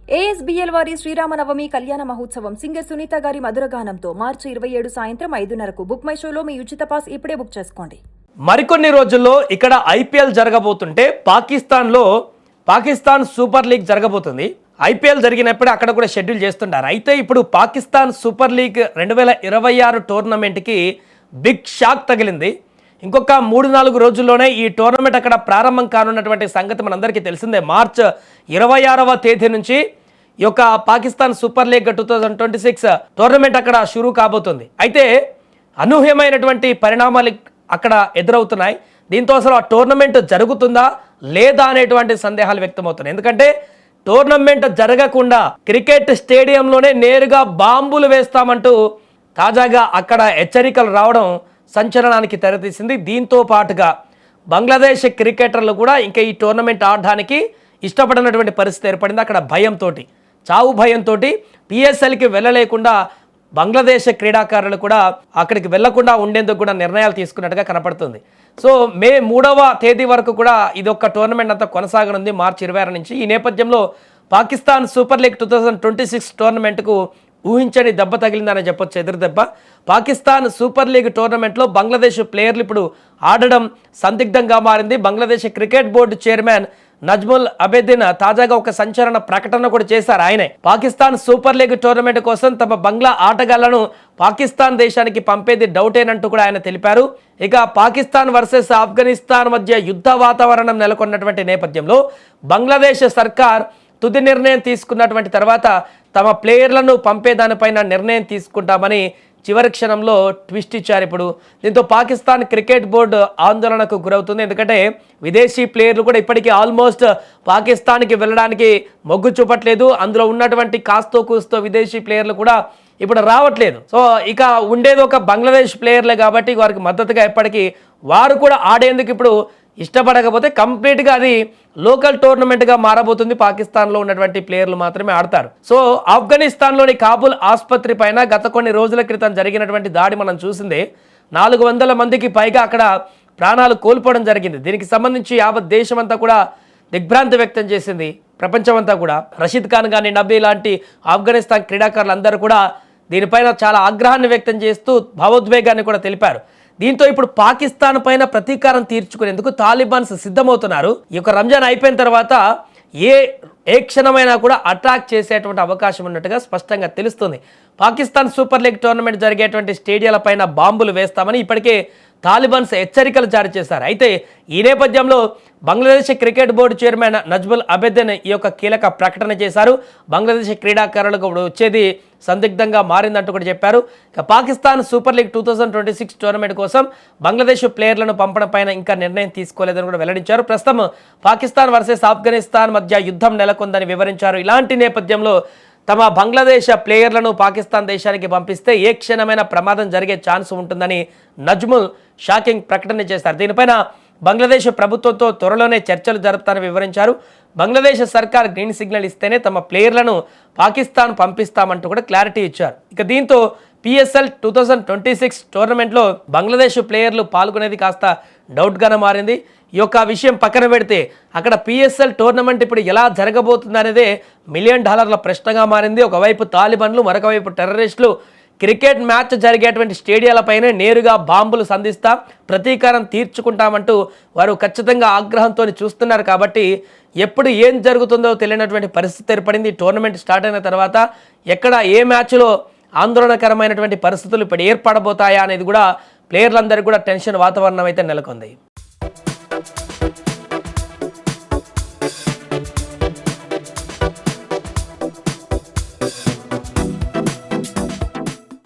ఏఎస్బీఎల్ వారి శ్రీరామనవమి కళ్యాణ మహోత్సవం సింగర్ సునీత గారి మధురగానంతో మార్చి 27 సాయంత్రం 5:30కు బుక్ మై షోలో మీ ఉచిత పాస్ ఇప్పుడే బుక్ చేసుకోండి. మరికొన్ని రోజుల్లో ఇక్కడ ఐపీఎల్ జరగబోతుంటే పాకిస్తాన్ సూపర్ లీగ్ జరగబోతుంది. ఐపీఎల్ జరిగినప్పుడు అక్కడ కూడా షెడ్యూల్ చేస్తుంటారు. అయితే ఇప్పుడు పాకిస్తాన్ సూపర్ లీగ్ 2026 టోర్నమెంట్కి బిగ్ షాక్ తగిలింది. ఇంకొక 3-4 రోజుల్లోనే ఈ టోర్నమెంట్ అక్కడ ప్రారంభం కానున్నటువంటి సంగతి మనందరికీ తెలిసిందే. మార్చ్ 26వ తేదీ నుంచి ఈ యొక్క పాకిస్తాన్ సూపర్ లీగ్ 2026 టోర్నమెంట్ అక్కడ షురూ కాబోతుంది. అయితే అనూహ్యమైనటువంటి పరిణామాలు అక్కడ ఎదురవుతున్నాయి. దీంతో అసలు ఆ టోర్నమెంట్ జరుగుతుందా లేదా అనేటువంటి సందేహాలు వ్యక్తమవుతున్నాయి. ఎందుకంటే టోర్నమెంట్ జరగకుండా క్రికెట్ స్టేడియంలోనే నేరుగా బాంబులు వేస్తామంటూ తాజాగా అక్కడ హెచ్చరికలు రావడం సంచలనానికి తెరతీసింది. దీంతో పాటుగా బంగ్లాదేశ్ క్రికెటర్లు కూడా ఇంకా ఈ టోర్నమెంట్ ఆడడానికి ఇష్టపడినటువంటి పరిస్థితి ఏర్పడింది. అక్కడ భయంతో, చావు భయంతో పిఎస్ఎల్కి వెళ్ళలేకుండా బంగ్లాదేశ్ క్రీడాకారులు కూడా అక్కడికి వెళ్లకుండా ఉండేందుకు కూడా నిర్ణయాలు తీసుకున్నట్టుగా కనపడుతుంది. సో మే 3వ తేదీ వరకు కూడా ఇది ఒక టోర్నమెంట్ అంతా కొనసాగనుంది, మార్చి 26 నుంచి. ఈ నేపథ్యంలో పాకిస్తాన్ సూపర్ లీగ్ 2026 టోర్నమెంట్కు ఊహించని దెబ్బ తగిలిందని చెప్పొచ్చు, ఎదురు దెబ్బ. పాకిస్తాన్ సూపర్ లీగ్ టోర్నమెంట్లో బంగ్లాదేశ్ ప్లేయర్లు ఇప్పుడు ఆడడం సందిగ్ధంగా మారింది. Bangladesh cricket board chairman Najmul Abedin తాజాగా ఒక సంచలన ప్రకటన కూడా చేశారు. ఆయనే పాకిస్తాన్ సూపర్ లీగ్ టోర్నమెంట్ కోసం తమ బంగ్లా ఆటగాళ్లను పాకిస్తాన్ దేశానికి పంపేది డౌటేనంటూ కూడా ఆయన తెలిపారు. ఇక పాకిస్తాన్ వర్సెస్ ఆఫ్ఘనిస్తాన్ మధ్య యుద్ధ వాతావరణం నెలకొన్నటువంటి నేపథ్యంలో బంగ్లాదేశ్ సర్కార్ తుది నిర్ణయం తీసుకున్నటువంటి తర్వాత తమ ప్లేయర్లను పంపేదానిపైన నిర్ణయం తీసుకుంటామని చివరి క్షణంలో ట్విస్ట్ ఇచ్చారు. ఇప్పుడు దీంతో పాకిస్తాన్ క్రికెట్ బోర్డు ఆందోళనకు గురవుతుంది. ఎందుకంటే విదేశీ ప్లేయర్లు కూడా ఇప్పటికీ ఆల్మోస్ట్ పాకిస్తాన్కి వెళ్ళడానికి మొగ్గు చూపట్లేదు. అందులో ఉన్నటువంటి కాస్తో కూస్తో విదేశీ ప్లేయర్లు కూడా ఇప్పుడు రావట్లేదు. సో ఇక ఉండేది ఒక బంగ్లాదేశ్ ప్లేయర్లే కాబట్టి వారికి మద్దతుగా ఎప్పటికీ వారు కూడా ఆడేందుకు ఇప్పుడు ఇష్టపడకపోతే కంప్లీట్గా అది లోకల్ టోర్నమెంట్గా మారబోతుంది. పాకిస్తాన్లో ఉన్నటువంటి ప్లేయర్లు మాత్రమే ఆడతారు. సో ఆఫ్ఘనిస్తాన్లోని కాబూల్ ఆసుపత్రి పైన గత కొన్ని రోజుల క్రితం జరిగినటువంటి దాడి మనం చూసిందే. 400 మందికి పైగా అక్కడ ప్రాణాలు కోల్పోవడం జరిగింది. దీనికి సంబంధించి యావత్ దేశమంతా కూడా దిగ్భ్రాంతి వ్యక్తం చేసింది. ప్రపంచమంతా కూడా రషీద్ ఖాన్ కానీ నబీ లాంటి ఆఫ్ఘనిస్తాన్ క్రీడాకారులు అందరూ కూడా దీనిపైన చాలా ఆగ్రహాన్ని వ్యక్తం చేస్తూ భావోద్వేగాన్ని కూడా తెలిపారు. దీంతో ఇప్పుడు పాకిస్తాన్ పైన ప్రతీకారం తీర్చుకునేందుకు తాలిబాన్స్ సిద్ధమవుతున్నారు. ఈ యొక్క రంజాన్ అయిపోయిన తర్వాత ఏ క్షణమైనా కూడా అటాక్ చేసేటువంటి అవకాశం ఉన్నట్టుగా స్పష్టంగా తెలుస్తుంది. పాకిస్తాన్ సూపర్ లీగ్ టోర్నమెంట్ జరిగేటువంటి స్టేడియాల పైన బాంబులు వేస్తామని ఇప్పటికే తాలిబాన్స్ హెచ్చరికలు జారీ చేశారు. అయితే ఈ నేపథ్యంలో Bangladesh cricket board chairman Najmul Abedin ఈ యొక్క కీలక ప్రకటన చేశారు. బంగ్లాదేశ్ క్రీడాకారులకు వచ్చేది సందిగ్ధంగా మారిందంటూ కూడా చెప్పారు. ఇక పాకిస్తాన్ సూపర్ లీగ్ 2026 టోర్నమెంట్ కోసం బంగ్లాదేశ్ ప్లేయర్లను పంపడం పైన ఇంకా నిర్ణయం తీసుకోలేదని కూడా వెల్లడించారు. ప్రస్తుతం పాకిస్తాన్ వర్సెస్ ఆఫ్ఘనిస్తాన్ మధ్య యుద్ధం నెలకొందని వివరించారు. ఇలాంటి నేపథ్యంలో తమ బంగ్లాదేశ్ ప్లేయర్లను పాకిస్తాన్ దేశానికి పంపిస్తే ఏ క్షణమైన ప్రమాదం జరిగే ఛాన్స్ ఉంటుందని నజ్ముల్ షాకింగ్ ప్రకటన చేశారు. దీనిపైన బంగ్లాదేశ్ ప్రభుత్వంతో త్వరలోనే చర్చలు జరుపుతారని వివరించారు. బంగ్లాదేశ్ సర్కార్ గ్రీన్ సిగ్నల్ ఇస్తేనే తమ ప్లేయర్లను పాకిస్తాన్ పంపిస్తామంటూ కూడా క్లారిటీ ఇచ్చారు. ఇక దీంతో పిఎస్ఎల్ 2026 టోర్నమెంట్లో బంగ్లాదేశ్ ప్లేయర్లు పాల్గొనేది కాస్త డౌట్గానే మారింది. ఈ యొక్క విషయం పక్కన పెడితే అక్కడ పిఎస్ఎల్ టోర్నమెంట్ ఇప్పుడు ఎలా జరగబోతుంది అనేదే $1 మిలియన్ ప్రశ్నగా మారింది. ఒకవైపు తాలిబాన్లు, మరొకవైపు టెర్రరిస్టులు క్రికెట్ మ్యాచ్ జరిగేటువంటి స్టేడియాలపైనే నేరుగా బాంబులు సంధిస్తా ప్రతీకారం తీర్చుకుంటామంటూ వారు ఖచ్చితంగా ఆగ్రహంతో చూస్తున్నారు. కాబట్టి ఎప్పుడు ఏం జరుగుతుందో తెలియనటువంటి పరిస్థితి ఏర్పడింది. టోర్నమెంట్ స్టార్ట్ అయిన తర్వాత ఎక్కడ ఏ మ్యాచ్లో ఆందోళనకరమైనటువంటి పరిస్థితులు ఇప్పుడు ఏర్పడబోతాయా అనేది కూడా ప్లేయర్లందరికీ కూడా టెన్షన్ వాతావరణం అయితే నెలకొంది.